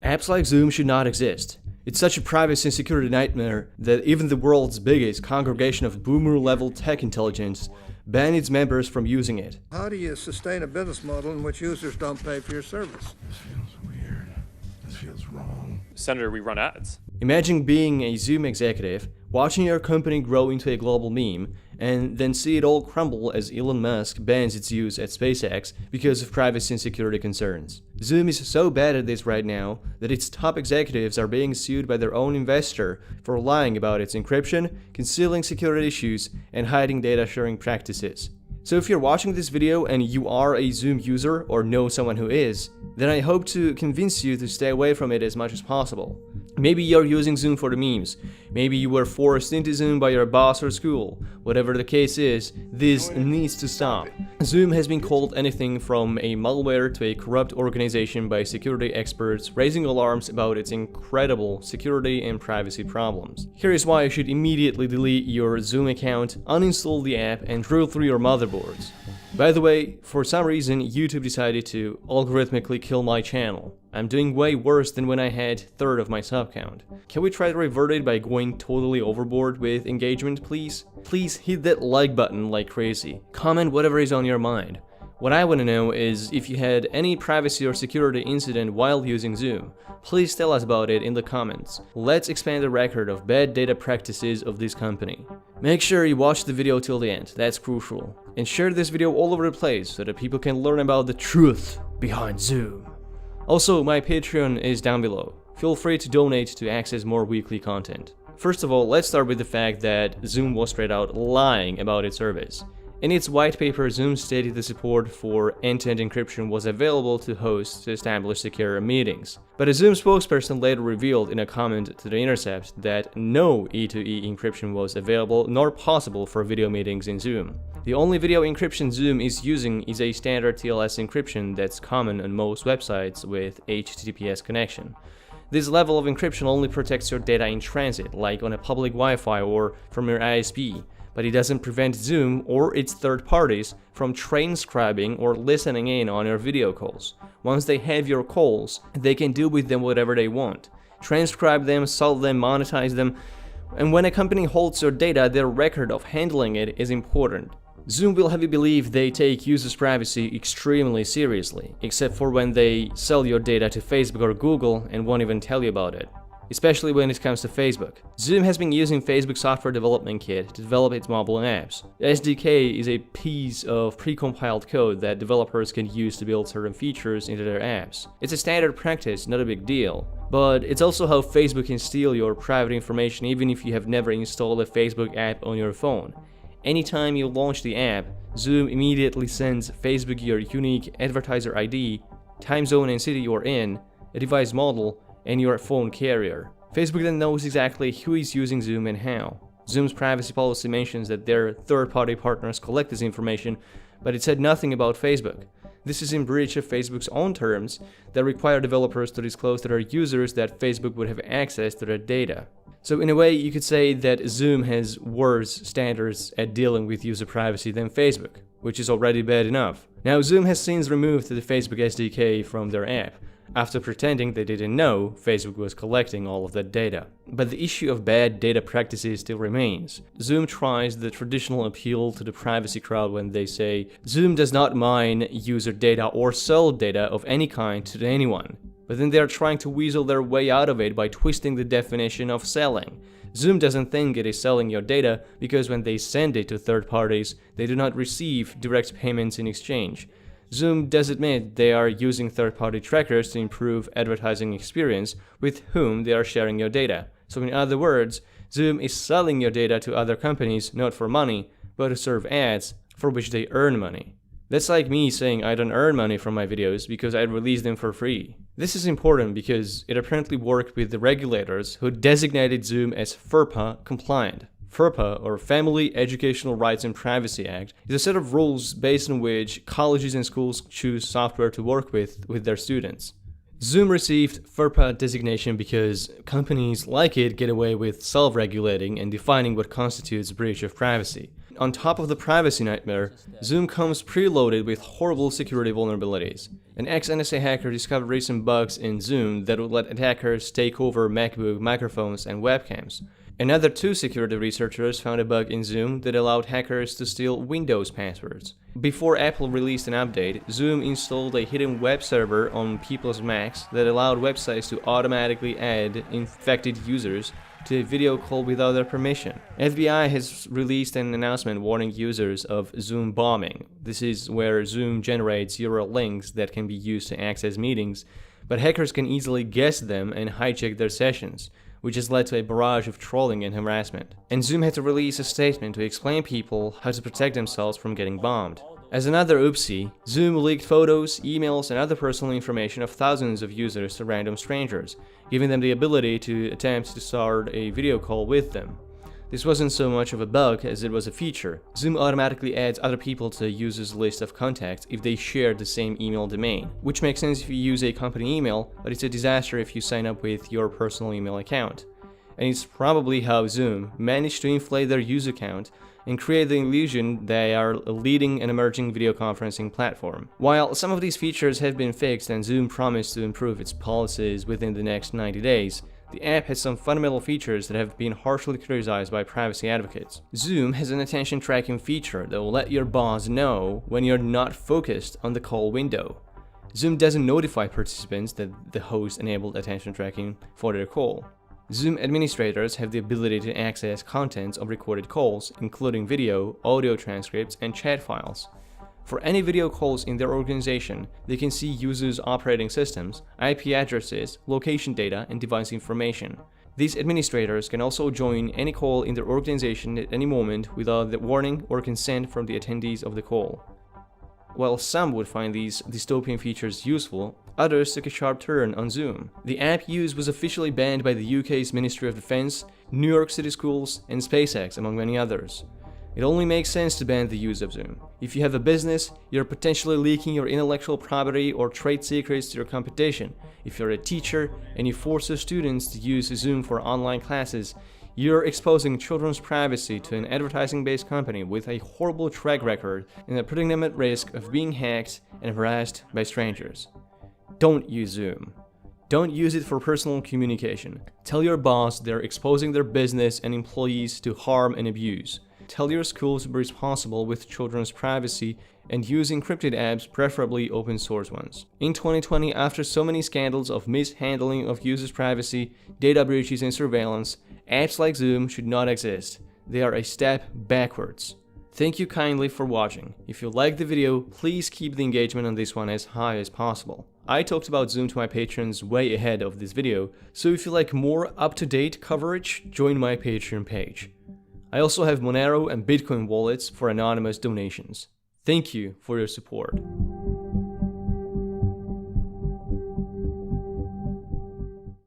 Apps like Zoom should not exist. It's such a privacy and security nightmare that even the world's biggest congregation of boomer-level tech intelligence ban its members from using it. How do you sustain a business model in which users don't pay for your service? This feels weird. This feels wrong. Senator, we run ads. Imagine being a Zoom executive, watching your company grow into a global meme, and then see it all crumble as Elon Musk bans its use at SpaceX because of privacy and security concerns. Zoom is so bad at this right now that its top executives are being sued by their own investor for lying about its encryption, concealing security issues, and hiding data sharing practices. So if you're watching this video and you are a Zoom user or know someone who is, then I hope to convince you to stay away from it as much as possible. Maybe you're using Zoom for the memes. Maybe you were forced into Zoom by your boss or school. Whatever the case is, this needs to stop. Zoom has been called anything from a malware to a corrupt organization by security experts, raising alarms about its incredible security and privacy problems. Here is why you should immediately delete your Zoom account, uninstall the app, and drill through your motherboards. By the way, for some reason, YouTube decided to algorithmically kill my channel. I'm doing way worse than when I had third of my sub count. Can we try to revert it by going totally overboard with engagement, please? Please hit that like button like crazy. Comment whatever is on your mind. What I want to know is if you had any privacy or security incident while using Zoom. Please tell us about it in the comments. Let's expand the record of bad data practices of this company. Make sure you watch the video till the end, that's crucial. And share this video all over the place so that people can learn about the truth behind Zoom. Also, my Patreon is down below. Feel free to donate to access more weekly content. First of all, let's start with the fact that Zoom was straight out lying about its service. In its white paper, Zoom stated the support for end-to-end encryption was available to hosts to establish secure meetings. But a Zoom spokesperson later revealed in a comment to The Intercept that no E2E encryption was available nor possible for video meetings in Zoom. The only video encryption Zoom is using is a standard TLS encryption that's common on most websites with HTTPS connection. This level of encryption only protects your data in transit, like on a public Wi-Fi or from your ISP. But it doesn't prevent Zoom or its third parties from transcribing or listening in on your video calls. Once they have your calls, they can do with them whatever they want. Transcribe them, sell them, monetize them, and when a company holds your data, their record of handling it is important. Zoom will have you believe they take users' privacy extremely seriously, except for when they sell your data to Facebook or Google and won't even tell you about it. Especially when it comes to Facebook. Zoom has been using Facebook Software Development Kit to develop its mobile apps. The SDK is a piece of pre-compiled code that developers can use to build certain features into their apps. It's a standard practice, not a big deal. But it's also how Facebook can steal your private information even if you have never installed a Facebook app on your phone. Anytime you launch the app, Zoom immediately sends Facebook your unique advertiser ID, time zone and city you're in, a device model, and your phone carrier. Facebook then knows exactly who is using Zoom and how. Zoom's privacy policy mentions that their third-party partners collect this information, but it said nothing about Facebook. This is in breach of Facebook's own terms that require developers to disclose to their users that Facebook would have access to their data. So in a way, you could say that Zoom has worse standards at dealing with user privacy than Facebook, which is already bad enough. Now, Zoom has since removed the Facebook SDK from their app, after pretending they didn't know Facebook was collecting all of that data. But the issue of bad data practices still remains. Zoom tries the traditional appeal to the privacy crowd when they say, Zoom does not mine user data or sell data of any kind to anyone. But then they are trying to weasel their way out of it by twisting the definition of selling. Zoom doesn't think it is selling your data because when they send it to third parties, they do not receive direct payments in exchange. Zoom does admit they are using third-party trackers to improve advertising experience with whom they are sharing your data. So in other words, Zoom is selling your data to other companies not for money, but to serve ads for which they earn money. That's like me saying I don't earn money from my videos because I release them for free. This is important because it apparently worked with the regulators who designated Zoom as FERPA compliant. FERPA, or Family Educational Rights and Privacy Act, is a set of rules based on which colleges and schools choose software to work with their students. Zoom received FERPA designation because companies like it get away with self-regulating and defining what constitutes breach of privacy. on top of the privacy nightmare, Zoom comes preloaded with horrible security vulnerabilities. An ex-NSA hacker discovered recent bugs in Zoom that would let attackers take over MacBook microphones and webcams. Another 2 security researchers found a bug in Zoom that allowed hackers to steal Windows passwords. Before Apple released an update, Zoom installed a hidden web server on people's Macs that allowed websites to automatically add infected users to a video call without their permission. FBI has released an announcement warning users of Zoom bombing. This is where Zoom generates URL links that can be used to access meetings, but hackers can easily guess them and hijack their sessions, which has led to a barrage of trolling and harassment. And Zoom had to release a statement to explain people how to protect themselves from getting bombed. As another oopsie, Zoom leaked photos, emails, and other personal information of thousands of users to random strangers, giving them the ability to attempt to start a video call with them. This wasn't so much of a bug as it was a feature. Zoom automatically adds other people to a user's list of contacts if they share the same email domain, which makes sense if you use a company email, but it's a disaster if you sign up with your personal email account. And it's probably how Zoom managed to inflate their user count and create the illusion they are a leading and emerging video conferencing platform. While some of these features have been fixed and Zoom promised to improve its policies within the next 90 days, the app has some fundamental features that have been harshly criticized by privacy advocates. Zoom has an attention tracking feature that will let your boss know when you're not focused on the call window. Zoom doesn't notify participants that the host enabled attention tracking for their call. Zoom administrators have the ability to access contents of recorded calls, including video, audio transcripts, and chat files. For any video calls in their organization, they can see users' operating systems, IP addresses, location data, and device information. These administrators can also join any call in their organization at any moment without the warning or consent from the attendees of the call. While some would find these dystopian features useful, others took a sharp turn on Zoom. The app use was officially banned by the UK's Ministry of Defence, New York City schools, and SpaceX, among many others. It only makes sense to ban the use of Zoom. If you have a business, you're potentially leaking your intellectual property or trade secrets to your competition. If you're a teacher and you force your students to use Zoom for online classes, you're exposing children's privacy to an advertising-based company with a horrible track record and putting them at risk of being hacked and harassed by strangers. Don't use Zoom. Don't use it for personal communication. Tell your boss they're exposing their business and employees to harm and abuse. Tell your schools to be responsible with children's privacy and use encrypted apps, preferably open source ones. In 2020, after so many scandals of mishandling of users' privacy, data breaches, and surveillance, apps like Zoom should not exist. They are a step backwards. Thank you kindly for watching. If you liked the video, please keep the engagement on this one as high as possible. I talked about Zoom to my patrons way ahead of this video, so if you like more up-to-date coverage, join my Patreon page. I also have Monero and Bitcoin wallets for anonymous donations. Thank you for your support.